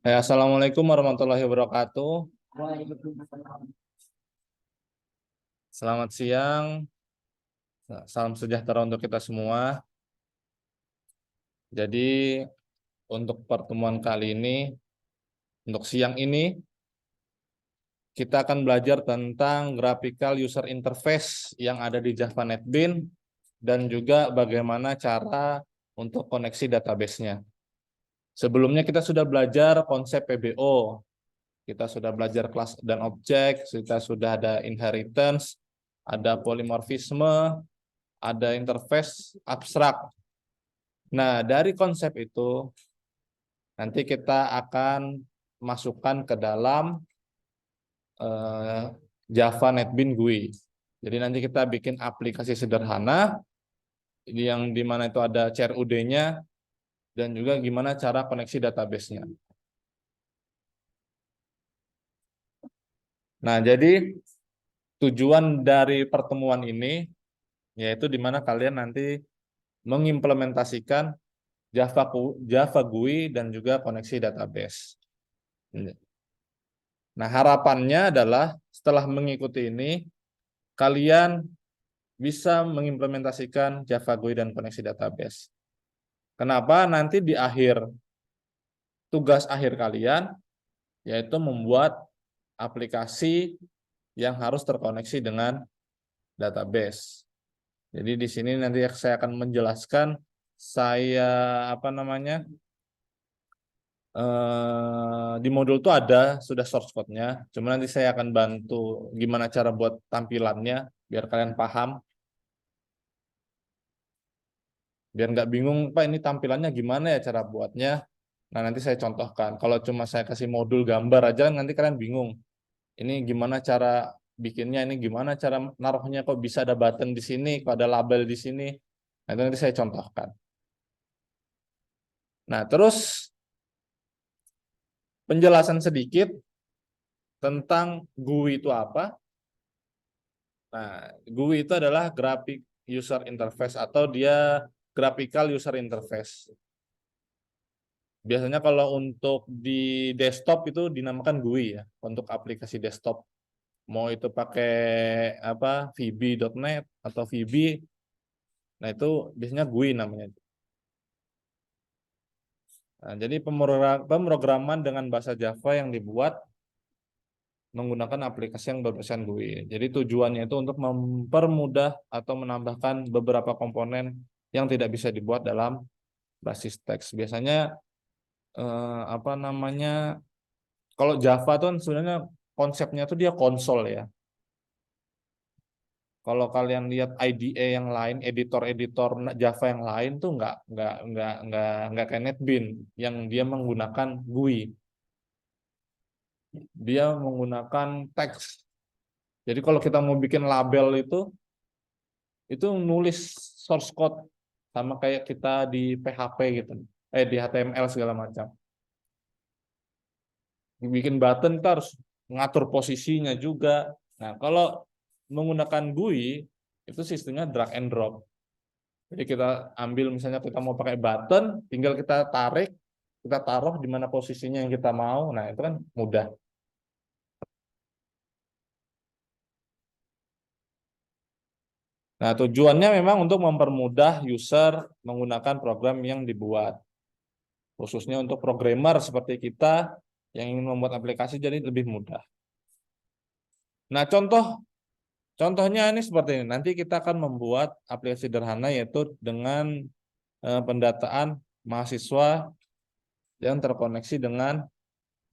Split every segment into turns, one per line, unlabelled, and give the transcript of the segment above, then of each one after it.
Assalamualaikum warahmatullahi wabarakatuh. Selamat siang, salam sejahtera untuk kita semua. Jadi untuk pertemuan kali ini, untuk siang ini, kita akan belajar tentang graphical user interface yang ada di Java NetBeans dan juga bagaimana cara untuk koneksi database-nya. Sebelumnya kita sudah belajar konsep PBO, kita sudah belajar kelas dan objek, kita sudah ada inheritance, ada polimorfisme, ada interface abstrak. Nah, dari konsep itu nanti kita akan masukkan ke dalam Java NetBeans GUI. Jadi nanti kita bikin aplikasi sederhana yang dimana itu ada CRUD-nya dan juga gimana cara koneksi database-nya. Nah, jadi tujuan dari pertemuan ini yaitu dimana kalian nanti mengimplementasikan Java GUI dan juga koneksi database. Nah, harapannya adalah setelah mengikuti ini, kalian bisa mengimplementasikan Java GUI dan koneksi database. Kenapa? Nanti di akhir, tugas akhir kalian, yaitu membuat aplikasi yang harus terkoneksi dengan database. Jadi di sini nanti saya akan menjelaskan, di modul itu ada sudah source code-nya, cuma nanti saya akan bantu gimana cara buat tampilannya biar kalian paham, biar nggak bingung Pak ini tampilannya gimana ya cara buatnya. Nah, nanti saya contohkan. Kalau cuma saya kasih modul gambar aja nanti kalian bingung, ini gimana cara bikinnya, ini gimana cara naruhnya, kok bisa ada button di sini, kok ada label di sini. Nah, itu nanti saya contohkan. Nah, terus penjelasan sedikit tentang GUI itu apa. Nah, GUI itu adalah Graphic User Interface atau dia Graphical User Interface. Biasanya kalau untuk di desktop itu dinamakan GUI ya, untuk aplikasi desktop. Mau itu pakai apa VB.NET atau VB, nah itu biasanya GUI namanya. Nah, jadi pemrograman dengan bahasa Java yang dibuat menggunakan aplikasi yang berbasis GUI. Jadi tujuannya itu untuk mempermudah atau menambahkan beberapa komponen yang tidak bisa dibuat dalam basis teks. Biasanya kalau Java tuh kan sebenarnya konsepnya tuh dia konsol ya. Kalau kalian lihat IDE yang lain, editor-editor Java yang lain tuh nggak kayak NetBeans yang dia menggunakan GUI. Dia menggunakan teks. Jadi kalau kita mau bikin label itu nulis source code sama kayak kita di PHP gitu, di HTML segala macam. Bikin button kita harus ngatur posisinya juga. Nah, kalau menggunakan GUI itu sistemnya drag and drop. Jadi kita ambil misalnya kita mau pakai button, tinggal kita tarik, kita taruh di mana posisinya yang kita mau. Nah, itu kan mudah. Nah, tujuannya memang untuk mempermudah user menggunakan program yang dibuat. Khususnya untuk programmer seperti kita yang ingin membuat aplikasi jadi lebih mudah. Nah, contohnya ini seperti ini. Nanti kita akan membuat aplikasi sederhana yaitu dengan pendataan mahasiswa yang terkoneksi dengan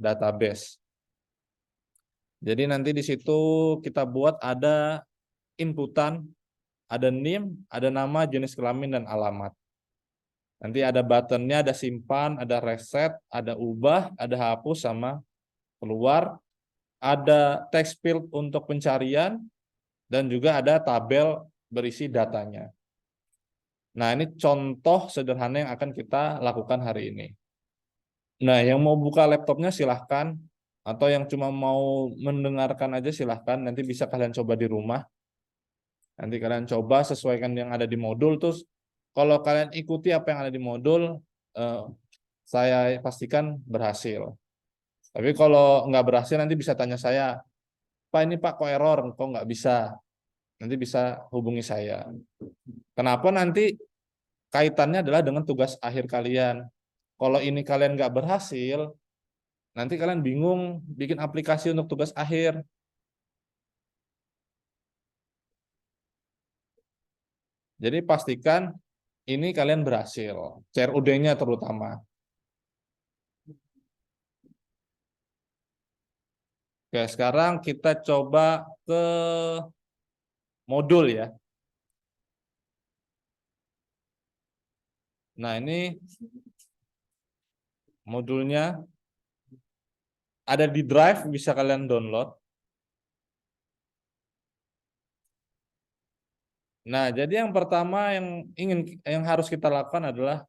database. Jadi nanti di situ kita buat ada inputan, ada NIM, ada nama, jenis kelamin, dan alamat. Nanti ada buttonnya, ada simpan, ada reset, ada ubah, ada hapus sama keluar, ada text field untuk pencarian, dan juga ada tabel berisi datanya. Nah, ini contoh sederhana yang akan kita lakukan hari ini. Nah, yang mau buka laptopnya silahkan, atau yang cuma mau mendengarkan aja silahkan, nanti bisa kalian coba di rumah. Nanti kalian coba sesuaikan yang ada di modul, terus kalau kalian ikuti apa yang ada di modul, saya pastikan berhasil. Tapi kalau nggak berhasil nanti bisa tanya saya, Pak ini Pak kok error, kok nggak bisa? Nanti bisa hubungi saya. Kenapa nanti kaitannya adalah dengan tugas akhir kalian. Kalau ini kalian nggak berhasil, nanti kalian bingung bikin aplikasi untuk tugas akhir. Jadi pastikan ini kalian berhasil, CRUD-nya terutama. Oke, sekarang kita coba ke modul ya. Nah, ini modulnya ada di Drive, bisa kalian download. Nah, jadi yang pertama yang harus kita lakukan adalah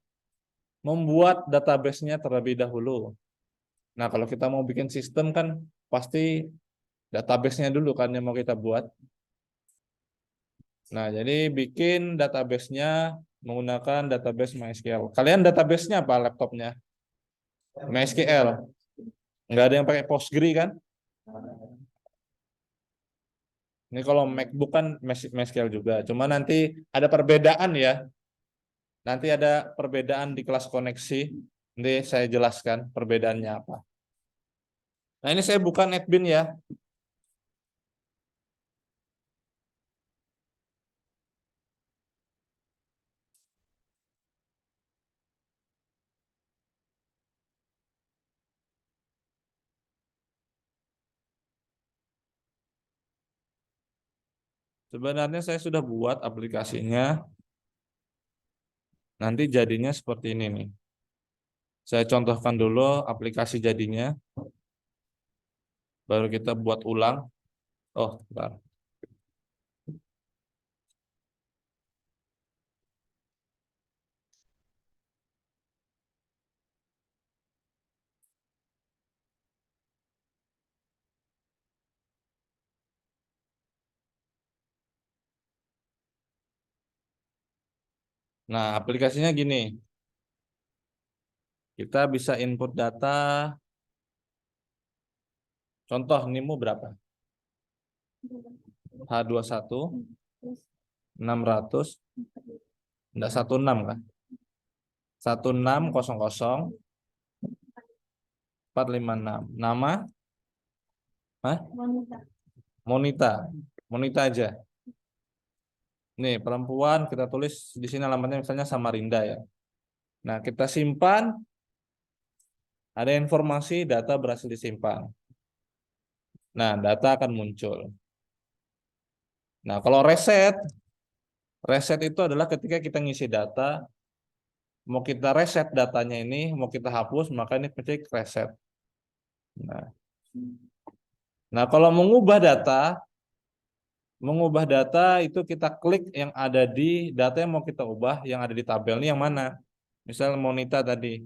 membuat database-nya terlebih dahulu. Nah, kalau kita mau bikin sistem kan pasti database-nya dulu kan yang mau kita buat. Nah, jadi bikin database-nya menggunakan database MySQL. Kalian database-nya apa laptopnya? MySQL. Nggak ada yang pakai Postgre kan? Ini kalau MacBook kan MySQL juga. Cuma nanti ada perbedaan ya. Nanti ada perbedaan di kelas koneksi. Nanti saya jelaskan perbedaannya apa. Nah, ini saya bukan admin ya. Sebenarnya saya sudah buat aplikasinya. Nanti jadinya seperti ini nih. Saya contohkan dulu aplikasi jadinya. Baru kita buat ulang. Oh, bentar. Nah, aplikasinya gini. Kita bisa input data. Contoh, NIMU berapa? H21 600, enggak 16 kan? 1600 456. Nama? Hah? Monita. Monita aja. Nih, perempuan kita tulis di sini alamatnya misalnya Samarinda ya. Nah, kita simpan, ada informasi data berhasil disimpan. Nah, data akan muncul. Nah, kalau reset itu adalah ketika kita ngisi data, mau kita reset datanya ini, mau kita hapus, maka ini ketik reset. Nah, kalau mengubah data itu kita klik yang ada di data yang mau kita ubah, yang ada di tabel ini yang mana? Misal Monita tadi.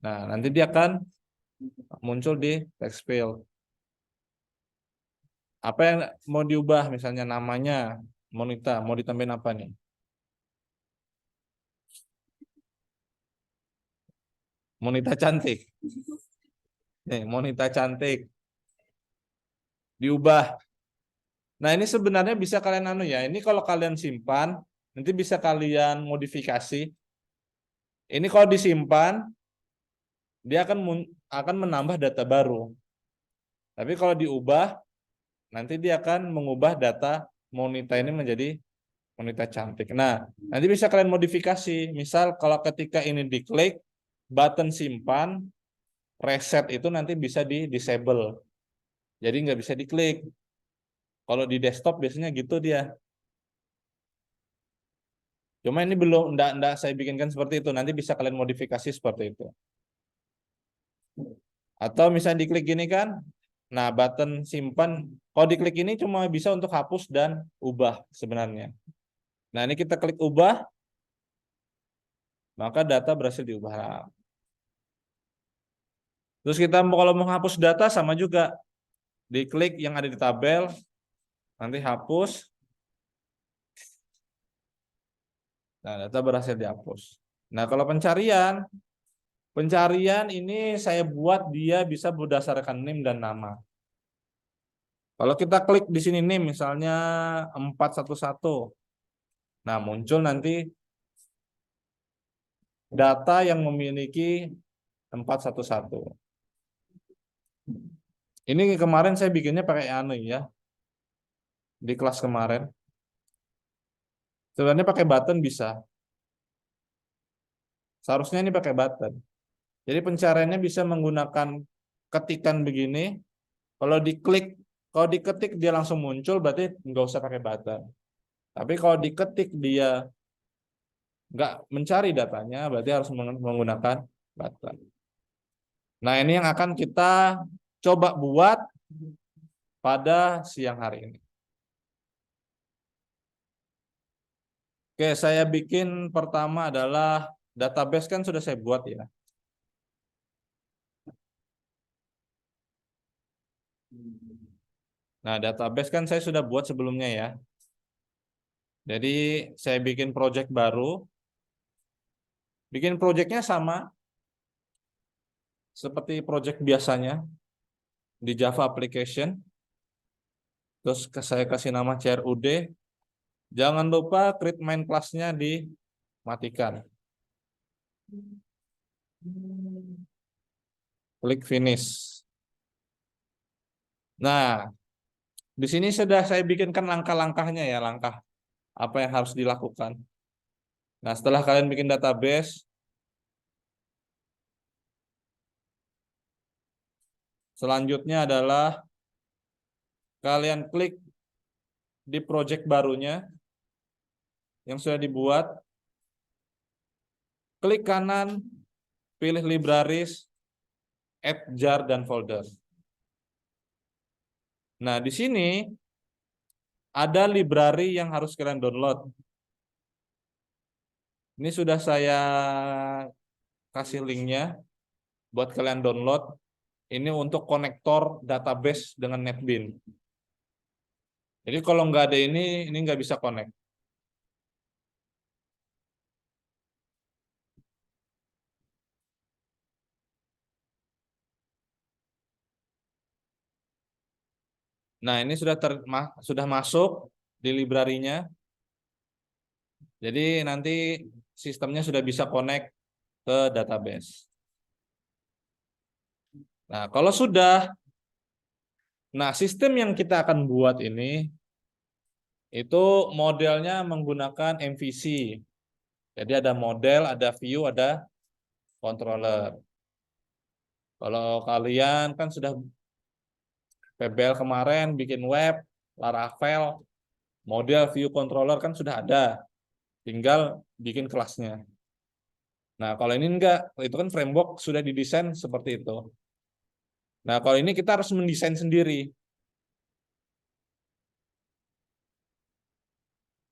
Nah, nanti dia akan muncul di text field. Apa yang mau diubah? Misalnya namanya Monita, mau ditambahin apa nih? Monita cantik. Nih, Monita cantik. Diubah. Nah, ini sebenarnya bisa kalian ya. Ini kalau kalian simpan, nanti bisa kalian modifikasi. Ini kalau disimpan, dia akan menambah data baru. Tapi kalau diubah, nanti dia akan mengubah data Monita ini menjadi Monita cantik. Nah, nanti bisa kalian modifikasi. Misal kalau ketika ini diklik, button simpan, reset itu nanti bisa di disable. Jadi nggak bisa diklik. Kalau di desktop biasanya gitu dia. Cuma ini belum, enggak saya bikinkan seperti itu. Nanti bisa kalian modifikasi seperti itu. Atau misalnya diklik gini kan, nah button simpan, kalau diklik ini cuma bisa untuk hapus dan ubah sebenarnya. Nah ini kita klik ubah, maka data berhasil diubah. Terus kita kalau mau hapus data sama juga, diklik yang ada di tabel, nanti hapus, nah data berhasil dihapus. Nah kalau pencarian, Pencarian ini saya buat dia bisa berdasarkan NIM dan nama. Kalau kita klik di sini NIM misalnya 411. Nah, muncul nanti data yang memiliki 411. Ini kemarin saya bikinnya pakai anu ya. Di kelas kemarin. Sebenarnya pakai button bisa. Seharusnya ini pakai button. Jadi pencariannya bisa menggunakan ketikan begini. Kalau diklik, kalau diketik dia langsung muncul, berarti nggak usah pakai button. Tapi kalau diketik dia nggak mencari datanya, berarti harus menggunakan button. Nah, ini yang akan kita coba buat pada siang hari ini. Oke, saya bikin pertama adalah database kan sudah saya buat ya. Nah, database kan saya sudah buat sebelumnya ya. Jadi saya bikin project baru. Bikin projectnya sama seperti project biasanya di Java Application. Terus saya kasih nama CRUD. Jangan lupa create main class-nya dimatikan. Klik finish. Nah, di sini sudah saya bikinkan langkah-langkahnya ya, langkah apa yang harus dilakukan. Nah, setelah kalian bikin database, selanjutnya adalah kalian klik di project barunya yang sudah dibuat. Klik kanan, pilih libraries, add jar dan folder. Nah, di sini ada library yang harus kalian download. Ini sudah saya kasih linknya buat kalian download. Ini untuk konektor database dengan NetBeans. Jadi kalau nggak ada ini nggak bisa connect. Nah, ini sudah masuk di library-nya. Jadi nanti sistemnya sudah bisa connect ke database. Nah, kalau sudah, nah sistem yang kita akan buat ini itu modelnya menggunakan MVC. Jadi ada model, ada view, ada controller. Kalau kalian kan sudah PBL kemarin bikin web, Laravel, model view controller kan sudah ada. Tinggal bikin kelasnya. Nah, kalau ini enggak, itu kan framework sudah didesain seperti itu. Nah, kalau ini kita harus mendesain sendiri.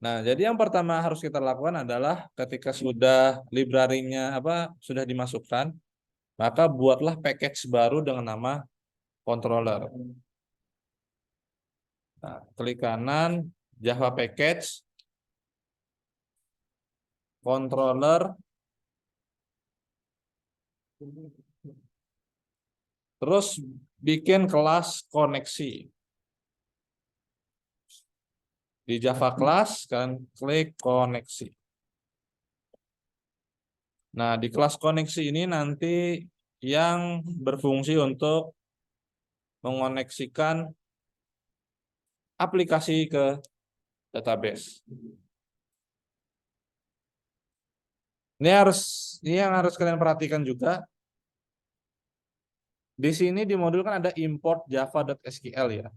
Nah, jadi yang pertama harus kita lakukan adalah ketika sudah library-nya sudah dimasukkan, maka buatlah package baru dengan nama controller. Nah, klik kanan, Java package, controller, terus bikin kelas koneksi. Di Java class, kan klik koneksi. Nah, di kelas koneksi ini nanti yang berfungsi untuk mengoneksikan aplikasi ke database. Ini yang harus kalian perhatikan juga. Di sini di modul kan ada import java.sql ya.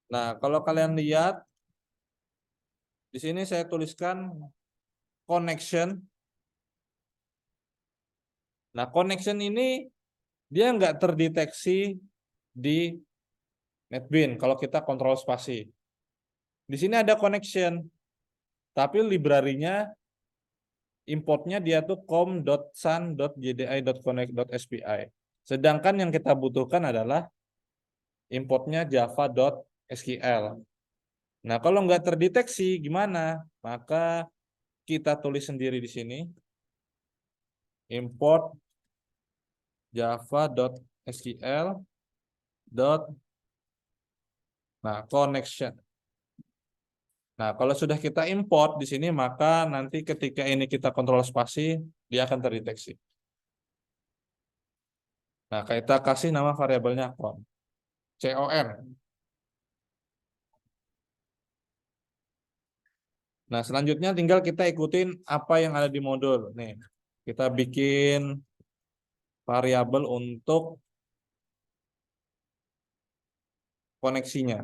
Nah, kalau kalian lihat di sini saya tuliskan connection. Nah, connection ini dia nggak terdeteksi di NetBeans kalau kita kontrol spasi. Di sini ada connection, tapi library-nya importnya dia tuh com.sun.jdi.connect.spi. Sedangkan yang kita butuhkan adalah importnya java.sql. Nah, kalau nggak terdeteksi gimana? Maka kita tulis sendiri di sini. import java.sql dot connection. Nah, kalau sudah kita import di sini, maka nanti ketika ini kita kontrol spasi, dia akan terdeteksi. Nah, kita kasih nama variabelnya con. Nah, selanjutnya tinggal kita ikutin apa yang ada di modul. Nih, kita bikin variabel untuk koneksinya.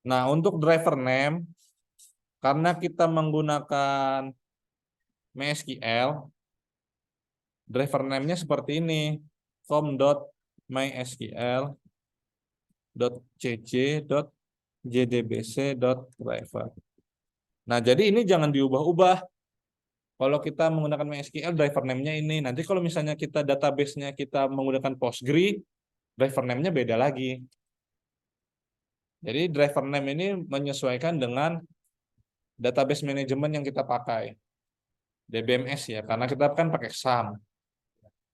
Nah, untuk driver name, karena kita menggunakan MySQL, driver name-nya seperti ini, com.mysql.cc.jdbc.driver. Nah, jadi ini jangan diubah-ubah. Kalau kita menggunakan MySQL, driver name-nya ini. Nanti kalau misalnya kita database-nya kita menggunakan Postgre, driver name-nya beda lagi. Jadi driver name ini menyesuaikan dengan database manajemen yang kita pakai. DBMS ya, karena kita kan pakai SAM.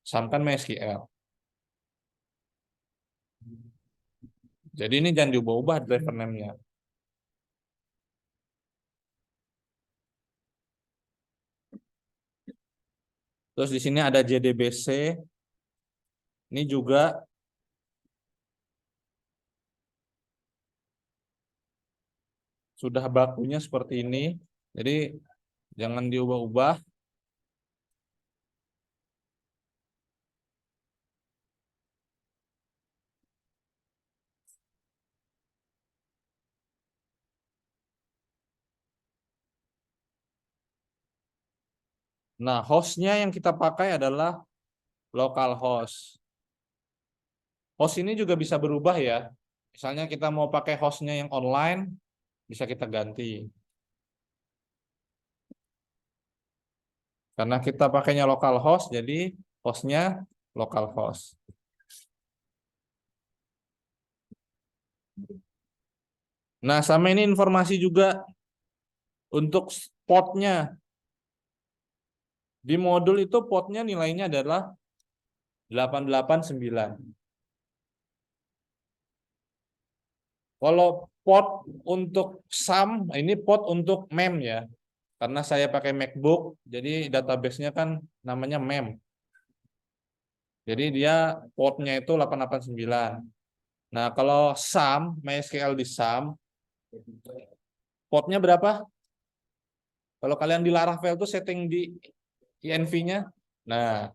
SAM kan MySQL. Jadi ini jangan diubah-ubah driver name-nya. Terus di sini ada JDBC. Ini juga sudah bakunya seperti ini. Jadi jangan diubah-ubah. Nah, hostnya yang kita pakai adalah localhost. Host ini juga bisa berubah ya. Misalnya kita mau pakai hostnya yang online, bisa kita ganti. Karena kita pakainya localhost, jadi hostnya localhost. Nah, sama ini informasi juga untuk portnya. Di modul itu portnya nilainya adalah 889. Kalau port untuk SAM, ini port untuk MEM ya. Karena saya pakai MacBook, jadi database-nya kan namanya MEM. Jadi dia portnya itu 889. Nah, kalau SAM, MySQL di SAM, portnya berapa? Kalau kalian di Laravel tuh setting di INV-nya. Nah,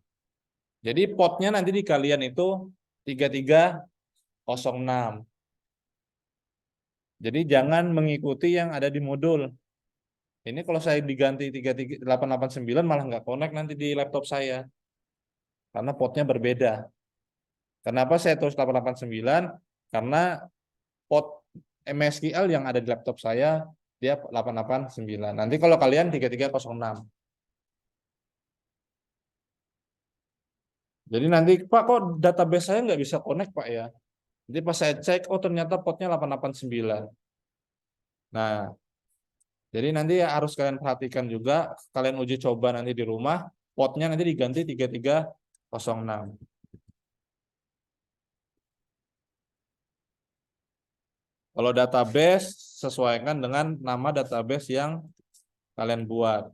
jadi portnya nanti di kalian itu 3306. Jadi jangan mengikuti yang ada di modul. Ini kalau saya diganti 33889 malah nggak connect nanti di laptop saya. Karena portnya berbeda. Kenapa saya tulis 889? Karena port MySQL yang ada di laptop saya dia 889. Nanti kalau kalian 3306. Jadi nanti Pak kok database saya nggak bisa connect Pak ya. Jadi pas saya cek oh ternyata portnya 889. Nah, jadi nanti harus kalian perhatikan juga, kalian uji coba nanti di rumah, portnya nanti diganti 3306. Kalau database sesuaikan dengan nama database yang kalian buat.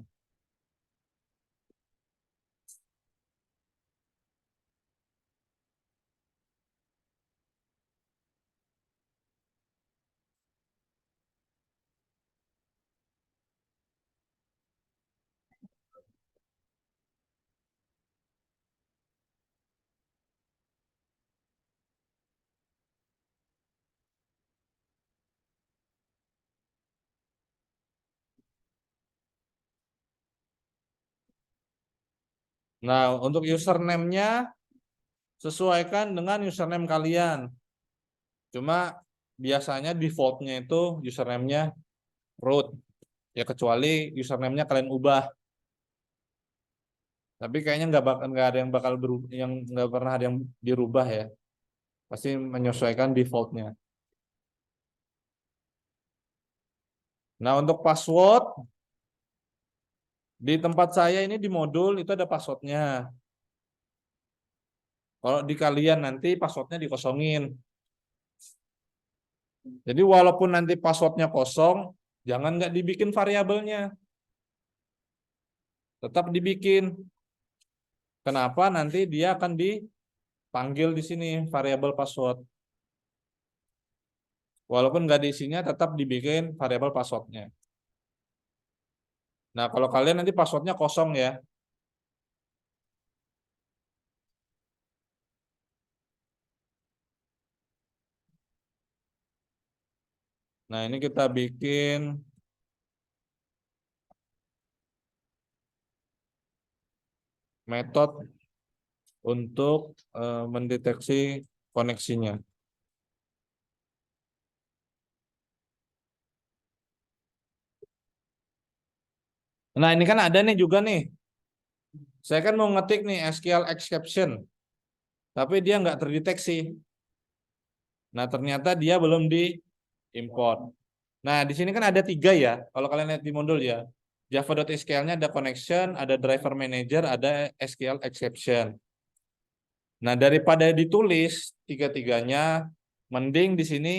Nah, untuk username-nya sesuaikan dengan username kalian. Cuma biasanya default-nya itu username-nya root. Ya kecuali username-nya kalian ubah. Tapi kayaknya nggak ada yang bakal berubah, yang nggak pernah ada yang dirubah ya. Pasti menyesuaikan default-nya. Nah, untuk password Di tempat saya ini di modul itu ada passwordnya. Kalau di kalian nanti passwordnya dikosongin. Jadi walaupun nanti passwordnya kosong, jangan nggak dibikin variabelnya. Tetap dibikin. Kenapa? Nanti dia akan dipanggil di sini variabel password. Walaupun nggak diisinya, tetap dibikin variabel passwordnya. Nah, kalau kalian nanti passwordnya kosong ya. Nah, ini kita bikin metode untuk mendeteksi koneksinya. Nah, ini kan ada nih juga nih. Saya kan mau ngetik nih SQL exception, tapi dia nggak terdeteksi. Nah, ternyata dia belum diimport. Nah, di sini kan ada 3 ya. Kalau kalian lihat di modul ya. Java.SQL-nya ada connection, ada driver manager, ada SQL exception. Nah, daripada ditulis tiga-tiganya, mending di sini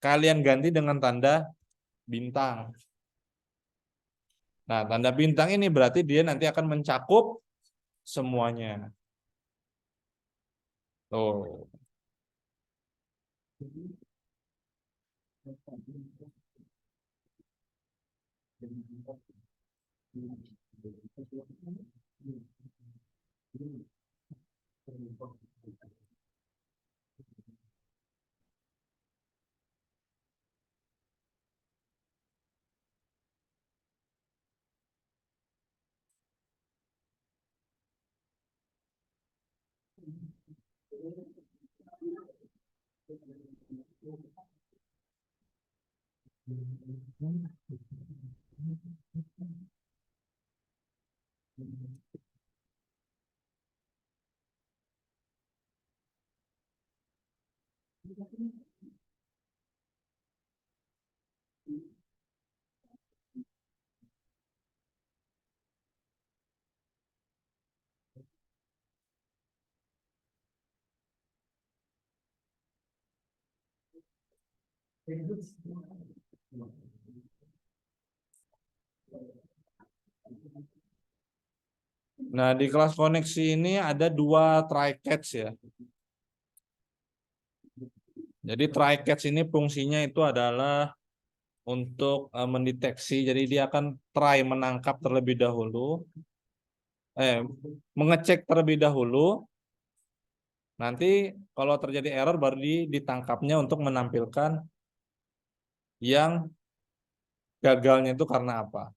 kalian ganti dengan tanda bintang. Nah, tanda bintang ini berarti dia nanti akan mencakup semuanya. Tuh. Nah, di kelas koneksi ini ada 2 try catch ya. Jadi try catch ini fungsinya itu adalah untuk mendeteksi. Jadi dia akan try menangkap terlebih dahulu, mengecek terlebih dahulu. Nanti kalau terjadi error baru ditangkapnya untuk menampilkan yang gagalnya itu karena apa.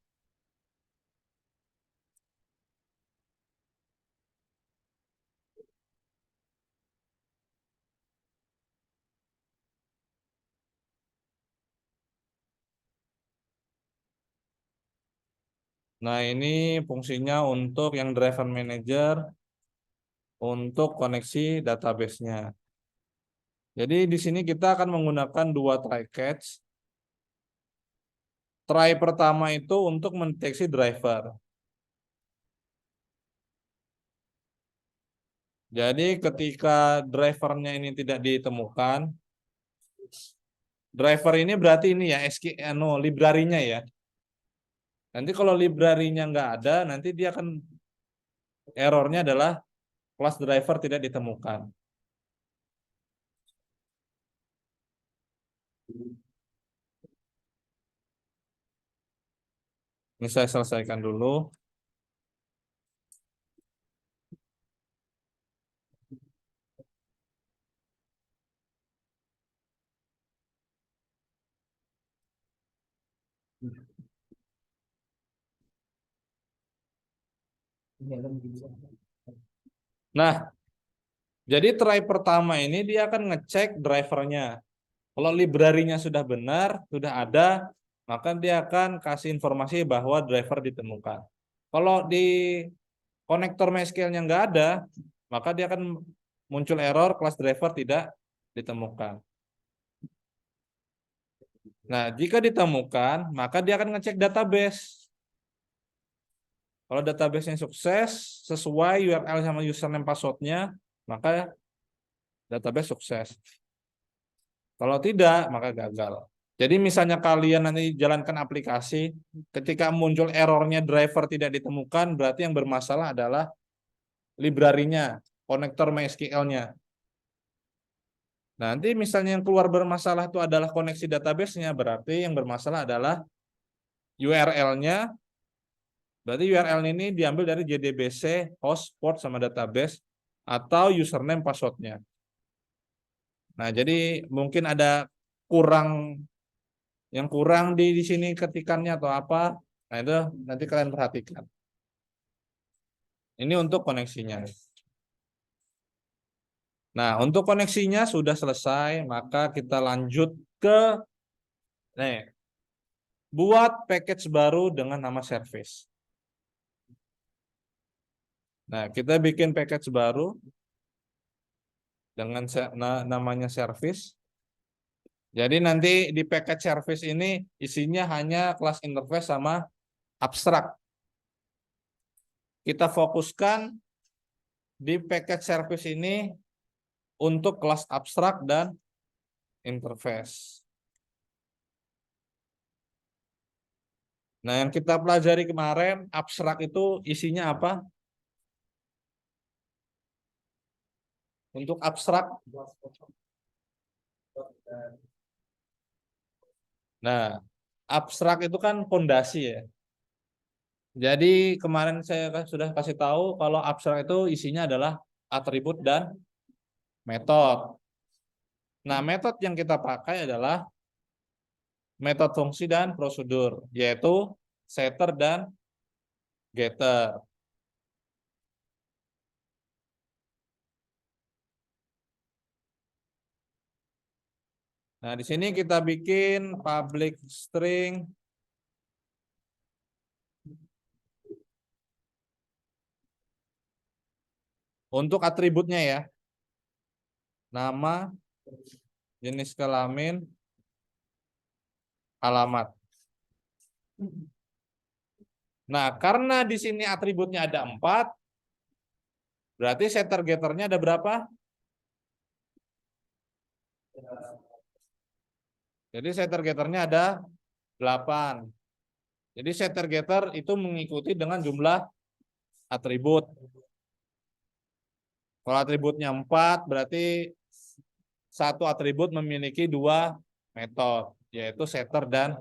Nah, ini fungsinya untuk yang driver manager untuk koneksi database-nya. Jadi di sini kita akan menggunakan 2 try catch. Try pertama itu untuk mendeteksi driver. Jadi ketika drivernya ini tidak ditemukan, driver ini berarti ini ya library-nya ya. Nanti kalau library-nya nggak ada, nanti dia akan errornya adalah class driver tidak ditemukan. Ini saya selesaikan dulu. Nah, jadi try pertama ini dia akan ngecek drivernya. Kalau library-nya sudah benar, sudah ada, maka dia akan kasih informasi bahwa driver ditemukan. Kalau di konektor MySQL-nya nggak ada, maka dia akan muncul error class driver tidak ditemukan. Nah, jika ditemukan, maka dia akan ngecek database. Kalau database-nya sukses, sesuai URL sama username password-nya, maka database sukses. Kalau tidak, maka gagal. Jadi misalnya kalian nanti jalankan aplikasi, ketika muncul errornya driver tidak ditemukan, berarti yang bermasalah adalah library-nya, konektor MySQL-nya. Nanti misalnya yang keluar bermasalah itu adalah koneksi database-nya, berarti yang bermasalah adalah URL-nya. Berarti URL ini diambil dari JDBC, host, port, sama database, atau username password-nya. Nah, jadi mungkin ada yang kurang di sini ketikannya atau apa. Nah, itu nanti kalian perhatikan. Ini untuk koneksinya. Nah, untuk koneksinya sudah selesai, maka kita lanjut ke buat package baru dengan nama service. Nah, kita bikin package baru dengan namanya service. Jadi nanti di package service ini isinya hanya kelas interface sama abstrak. Kita fokuskan di package service ini untuk kelas abstrak dan interface. Nah, yang kita pelajari kemarin, abstrak itu isinya apa? Untuk abstrak. Nah, abstrak itu kan fondasi ya. Jadi kemarin saya sudah kasih tahu kalau abstrak itu isinya adalah atribut dan metode. Nah, metode yang kita pakai adalah metode fungsi dan prosedur, yaitu setter dan getter. Nah, di sini kita bikin public string untuk atributnya ya. Nama, jenis kelamin, alamat. Nah, karena di sini atributnya ada 4, berarti setter getternya ada berapa? Jadi setter getternya ada 8. Jadi setter getter itu mengikuti dengan jumlah atribut. Kalau atributnya 4, berarti satu atribut memiliki 2 metode, yaitu setter dan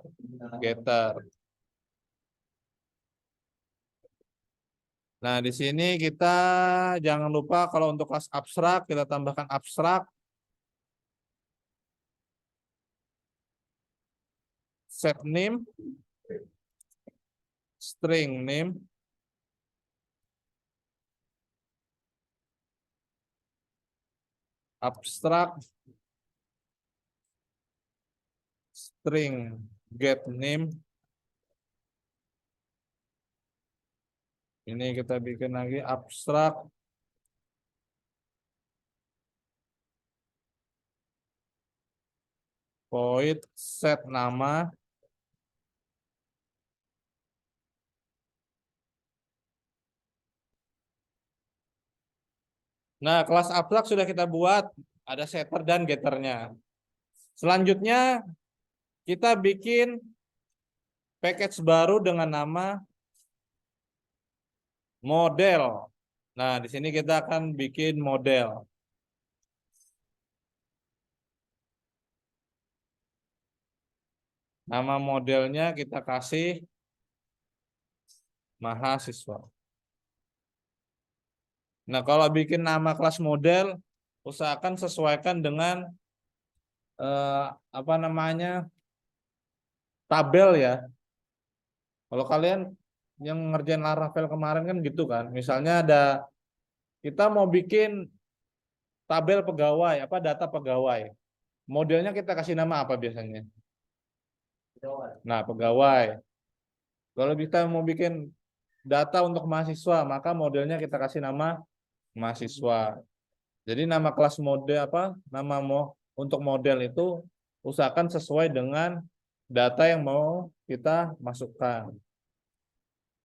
getter. Nah, di sini kita jangan lupa kalau untuk kelas abstrak, kita tambahkan abstrak, set name, string name, abstrak, string get name. Ini kita bikin lagi abstrak, void set nama, nah, kelas abstrak sudah kita buat, ada setter dan getternya. Selanjutnya kita bikin package baru dengan nama model. Nah, di sini kita akan bikin model. Nama modelnya kita kasih mahasiswa. Nah, kalau bikin nama kelas model, usahakan sesuaikan dengan apa namanya, tabel ya. Kalau kalian yang ngerjain Laravel kemarin kan gitu kan. Misalnya kita mau bikin tabel pegawai, apa data pegawai. Modelnya kita kasih nama apa biasanya? Nah, pegawai. Kalau kita mau bikin data untuk mahasiswa, maka modelnya kita kasih nama mahasiswa. Jadi nama kelas model apa? Untuk model itu usahakan sesuai dengan data yang mau kita masukkan.